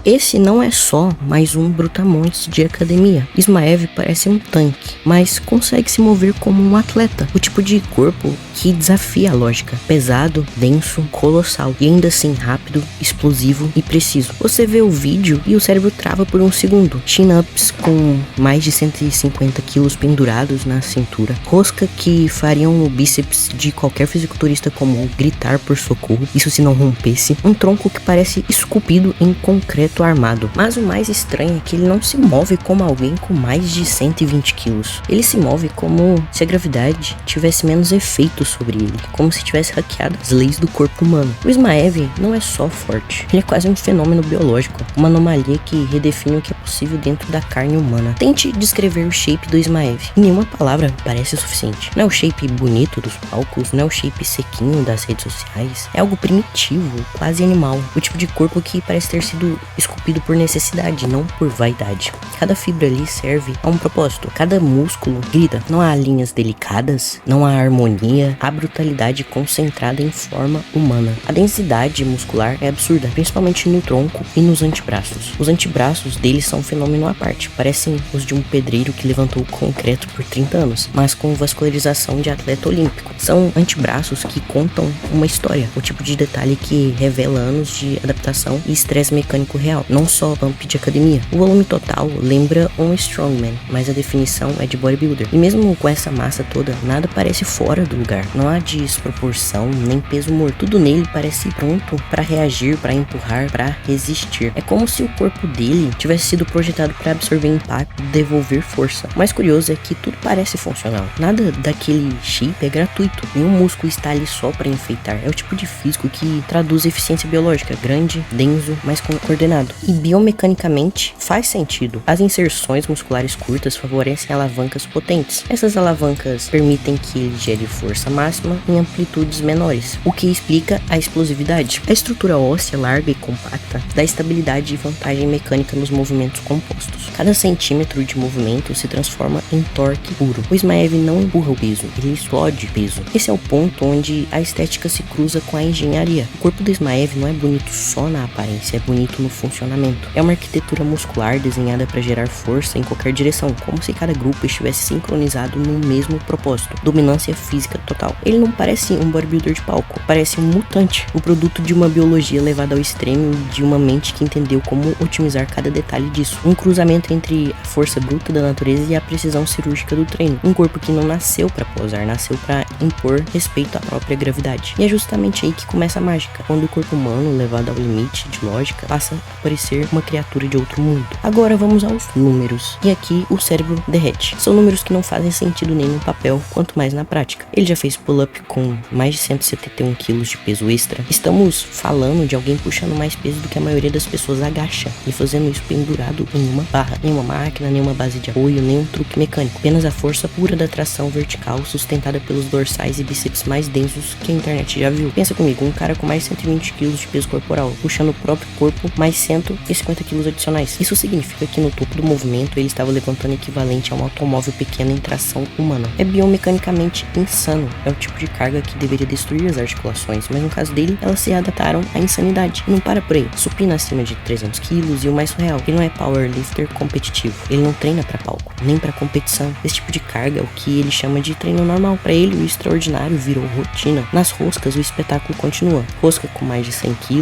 esse não é só mais um brutamontes de academia. Ismaev parece um tanque, mas consegue se mover como um atleta. O tipo de corpo que desafia a lógica. Pesado, denso, colossal e ainda assim rápido, explosivo e preciso. Você vê o vídeo e o cérebro trava por um segundo. Chin-ups com mais de 150 quilos pendurados na cintura. Rosca que fariam o bíceps de qualquer fisiculturista comum gritar por socorro, isso se não rompesse. Um tronco que parece esculpido em concreto armado. Mas o mais estranho é que ele não se move como alguém com mais de 120 quilos. Ele se move como se a gravidade tivesse menos efeito sobre ele, como se tivesse hackeado as leis do corpo humano. O Ismaev não é só forte, ele é quase um fenômeno biológico, uma anomalia que redefine o que é possível dentro da carne humana. Tente descrever o shape do Ismaev, e nenhuma palavra parece o suficiente. Não é o shape bonito dos palcos, não é o shape sequinho das redes sociais, é algo primitivo, quase animal, o tipo de corpo que parece ter sido esculpido por necessidade, não por vaidade. Cada fibra ali serve a um propósito, cada músculo grita, não há linhas delicadas, não há harmonia, há brutalidade concentrada em forma humana. A densidade muscular é absurda, principalmente no tronco e nos antebraços. Os antebraços deles são um fenômeno à parte, parecem os de um pedreiro que levantou concreto por 30 anos, mas com vascularização de atleta olímpico. São antebraços que contam uma história, o tipo de detalhe que revela anos de adaptação e estresse mecânico real, não só pump de academia. O volume total lembra um strongman, mas a definição é de bodybuilder. E mesmo com essa massa toda, nada parece fora do lugar. Não há desproporção, nem peso morto. Tudo nele parece pronto para reagir, para empurrar, para resistir. É como se o corpo dele tivesse sido projetado para absorver impacto e devolver força. O mais curioso é que tudo parece funcional. Nada daquele shape é gratuito. Nenhum músculo está ali só para enfeitar. É o tipo de físico que traduz eficiência biológica, grande, denso, mas coordenado. E biomecanicamente faz sentido. As inserções musculares curtas favorecem alavancas potentes. Essas alavancas permitem que ele gere força máxima em amplitudes menores, o que explica a explosividade. A estrutura óssea larga e compacta dá estabilidade e vantagem mecânica nos movimentos compostos. Cada centímetro de movimento se transforma em torque puro. O Ismaev não empurra o peso, ele explode peso. Esse é o ponto onde a estética se cruza com a engenharia. O corpo do Ismaev não é bonito só na aparência, é bonito no funcionamento. É uma arquitetura muscular desenhada para gerar força em qualquer direção, como se cada grupo estivesse sincronizado no mesmo propósito, dominância física total. Ele não parece um bodybuilder de palco, parece um mutante, o produto de uma biologia levada ao extremo e de uma mente que entendeu como otimizar cada detalhe disso. Um cruzamento entre a força bruta da natureza e a precisão cirúrgica do treino. Um corpo que não nasceu para posar, nasceu para impor respeito à própria gravidade. E é justamente aí que começa a mágica, quando o corpo humano, levado ao limite de lógica, passa a parecer uma criatura de outro mundo. Agora vamos aos números. E aqui o cérebro derrete. São números que não fazem sentido nem no papel, quanto mais na prática. Ele já fez pull-up com mais de 171 kg de peso extra. Estamos falando de alguém puxando mais peso do que a maioria das pessoas agacha, e fazendo isso pendurado em uma barra. Nenhuma máquina, nenhuma base de apoio, nenhum truque mecânico. Apenas a força pura da tração vertical, sustentada pelos dorsais e bíceps mais densos que a internet já viu. Pensa comigo, um cara com mais de 120 kg de peso corporal, puxando o próprio corpo mais 150 kg adicionais. Isso significa que no topo do movimento ele estava levantando equivalente a um automóvel pequeno em tração humana. É biomecanicamente insano. É o tipo de carga que deveria destruir as articulações, mas no caso dele, elas se adaptaram à insanidade. E não para por aí. Supina acima de 300 kg e o mais surreal, ele não é powerlifter competitivo. Ele não treina para palco, nem para competição. Esse tipo de carga é o que ele chama de treino normal. Para ele, o extraordinário virou rotina. Nas roscas, o espetáculo continua. Rosca com mais de 100 kg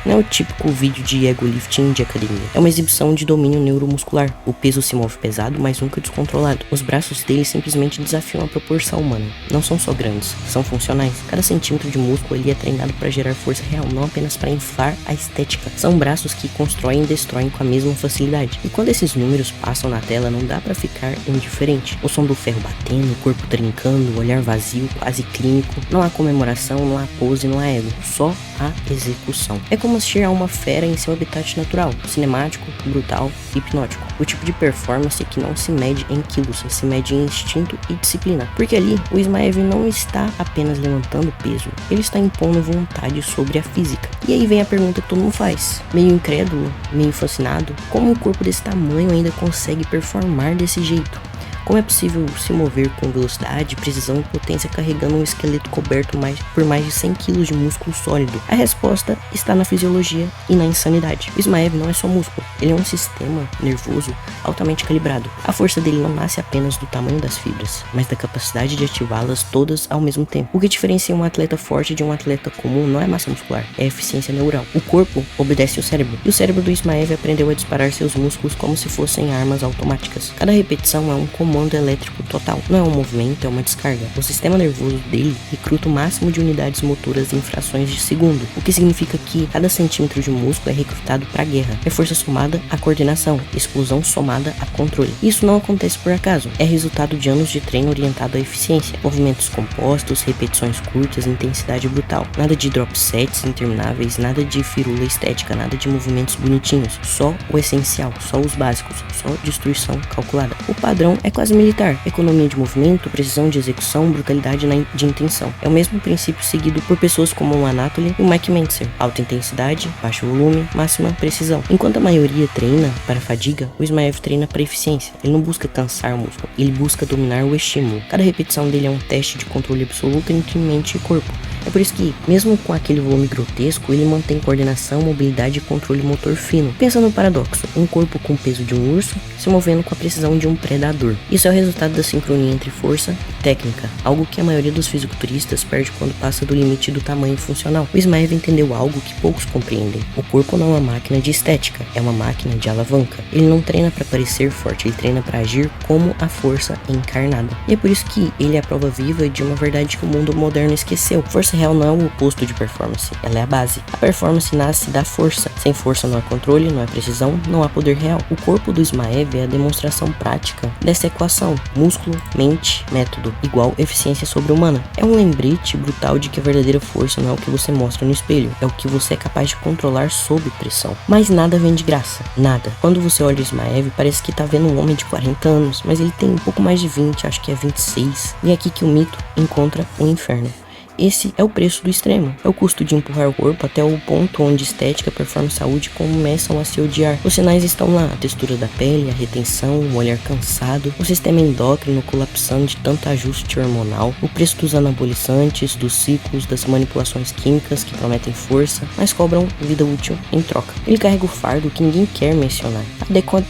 não é o típico vídeo de ego lifting de academia. É uma exibição de domínio neuromuscular. O peso se move pesado, mas nunca descontrolado. Os braços dele simplesmente desafiam a proporção humana. Não são só grandes, são funcionais. Cada centímetro de músculo ali é treinado para gerar força real, não apenas para inflar a estética. São braços que constroem e destroem com a mesma facilidade. E quando esses números passam na tela, não dá para ficar indiferente. O som do ferro batendo, o corpo trincando, o olhar vazio, quase clínico. Não há comemoração, não há pose, não há ego. Só a execução. É como assistir a uma fera em seu habitat natural, cinemático, brutal e hipnótico. O tipo de performance que não se mede em quilos, se mede em instinto e disciplina. Porque ali, o Ismaev não está apenas levantando peso, ele está impondo vontade sobre a física. E aí vem a pergunta que todo mundo faz, meio incrédulo, meio fascinado, como um corpo desse tamanho ainda consegue performar desse jeito? Como é possível se mover com velocidade, precisão e potência carregando um esqueleto coberto por mais de 100 kg de músculo sólido? A resposta está na fisiologia e na insanidade. O Ismaev não é só músculo, ele é um sistema nervoso altamente calibrado. A força dele não nasce apenas do tamanho das fibras, mas da capacidade de ativá-las todas ao mesmo tempo. O que diferencia um atleta forte de um atleta comum não é massa muscular, é eficiência neural. O corpo obedece ao cérebro, e o cérebro do Ismaev aprendeu a disparar seus músculos como se fossem armas automáticas. Cada repetição é um comando elétrico total, não é um movimento, é uma descarga. O sistema nervoso dele recruta o máximo de unidades motoras em frações de segundo, o que significa que cada centímetro de músculo é recrutado para a guerra. É força somada à coordenação, explosão somada a controle. Isso não acontece por acaso, é resultado de anos de treino orientado à eficiência, movimentos compostos, repetições curtas, intensidade brutal. Nada de drop sets intermináveis, nada de firula estética, nada de movimentos bonitinhos, só o essencial, só os básicos, só destruição calculada. O padrão é quase militar, economia de movimento, precisão de execução, brutalidade de intenção. É o mesmo princípio seguido por pessoas como o Anatoly e o Mike Mentzer: alta intensidade, baixo volume, máxima precisão. Enquanto a maioria treina para fadiga, o Ismaev treina para eficiência. Ele não busca cansar o músculo, ele busca dominar o estímulo. Cada repetição dele é um teste de controle absoluto entre mente e corpo. É por isso que, mesmo com aquele volume grotesco, ele mantém coordenação, mobilidade e controle motor fino. Pensa no paradoxo: um corpo com o peso de um urso se movendo com a precisão de um predador. Isso é o resultado da sincronia entre força e técnica, algo que a maioria dos fisiculturistas perde quando passa do limite do tamanho funcional. O Ismaev entendeu algo que poucos compreendem: o corpo não é uma máquina de estética, é uma máquina de alavanca. Ele não treina para parecer forte, ele treina para agir como a força encarnada. E é por isso que ele é a prova viva de uma verdade que o mundo moderno esqueceu. Força real não é o oposto de performance, ela é a base. A performance nasce da força. Sem força não há controle, não há precisão, não há poder real. O corpo do Ismaev é a demonstração prática dessa equação: músculo, mente, método, igual eficiência sobre-humana. É um lembrete brutal de que a verdadeira força não é o que você mostra no espelho, é o que você é capaz de controlar sob pressão. Mas nada vem de graça, nada. Quando você olha o Ismaev, parece que tá vendo um homem de 40 anos, mas ele tem um pouco mais de 20, acho que é 26. E é aqui que o mito encontra o inferno. Esse é o preço do extremo, é o custo de empurrar o corpo até o ponto onde estética, performance e saúde começam a se odiar. Os sinais estão lá: a textura da pele, a retenção, o olhar cansado, o sistema endócrino colapsando de tanto ajuste hormonal, o preço dos anabolizantes, dos ciclos, das manipulações químicas que prometem força, mas cobram vida útil em troca. Ele carrega o fardo que ninguém quer mencionar: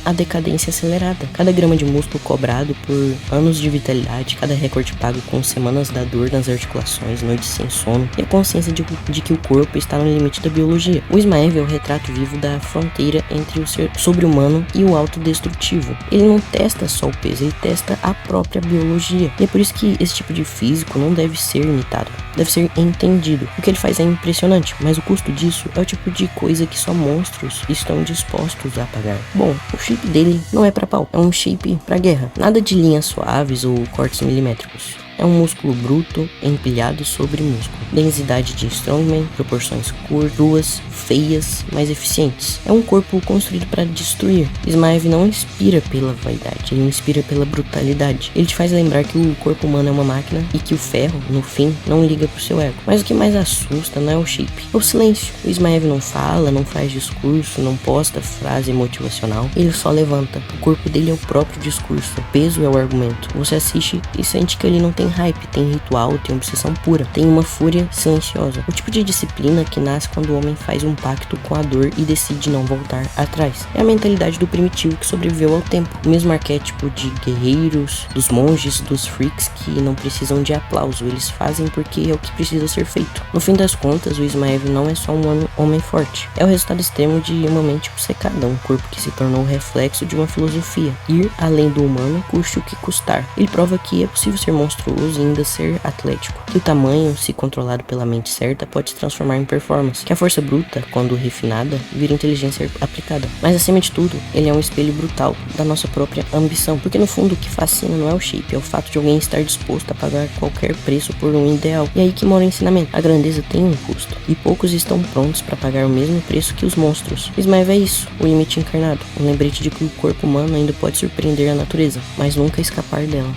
a decadência acelerada, cada grama de músculo cobrado por anos de vitalidade, cada recorde pago com semanas da dor nas articulações, noites sem sono, e a consciência de que o corpo está no limite da biologia. O Ismaev é o retrato vivo da fronteira entre o ser sobre-humano e o autodestrutivo. Ele não testa só o peso, ele testa a própria biologia. E é por isso que esse tipo de físico não deve ser imitado, deve ser entendido. O que ele faz é impressionante, mas o custo disso é o tipo de coisa que só monstros estão dispostos a pagar. Bom, o shape dele não é pra pau, é um shape pra guerra. Nada de linhas suaves ou cortes milimétricos. É um músculo bruto empilhado sobre músculo. Densidade de strongman, proporções cruas, feias, mas eficientes. É um corpo construído para destruir. Ismaev não inspira pela vaidade, ele inspira pela brutalidade. Ele te faz lembrar que o corpo humano é uma máquina e que o ferro, no fim, não liga pro seu ego. Mas o que mais assusta não é o shape, é o silêncio. O Ismaev não fala, não faz discurso, não posta frase motivacional, ele só levanta. O corpo dele é o próprio discurso, o peso é o argumento. Você assiste e sente que ele não tem hype, tem ritual, tem obsessão pura, tem uma fúria silenciosa. O tipo de disciplina que nasce quando o homem faz um pacto com a dor e decide não voltar atrás. É a mentalidade do primitivo que sobreviveu ao tempo. O mesmo arquétipo de guerreiros, dos monges, dos freaks que não precisam de aplauso, eles fazem porque é o que precisa ser feito. No fim das contas, o Ismaev não é só um homem forte, é o resultado extremo de uma mente obcecada, um corpo que se tornou o reflexo de uma filosofia: ir além do humano, custe o que custar. Ele prova que é possível ser monstruoso e ainda ser atlético, que o tamanho, se controlado pela mente certa, pode se transformar em performance, que a força bruta, quando refinada, vira inteligência aplicada. Mas acima de tudo, ele é um espelho brutal da nossa própria ambição, porque no fundo o que fascina não é o shape, é o fato de alguém estar disposto a pagar qualquer preço por um ideal. E aí que mora o ensinamento: a grandeza tem um custo, e poucos estão prontos para pagar o mesmo preço que os monstros. Ismaev é isso, o limite encarnado, um lembrete de que o corpo humano ainda pode surpreender a natureza, mas nunca escapar dela.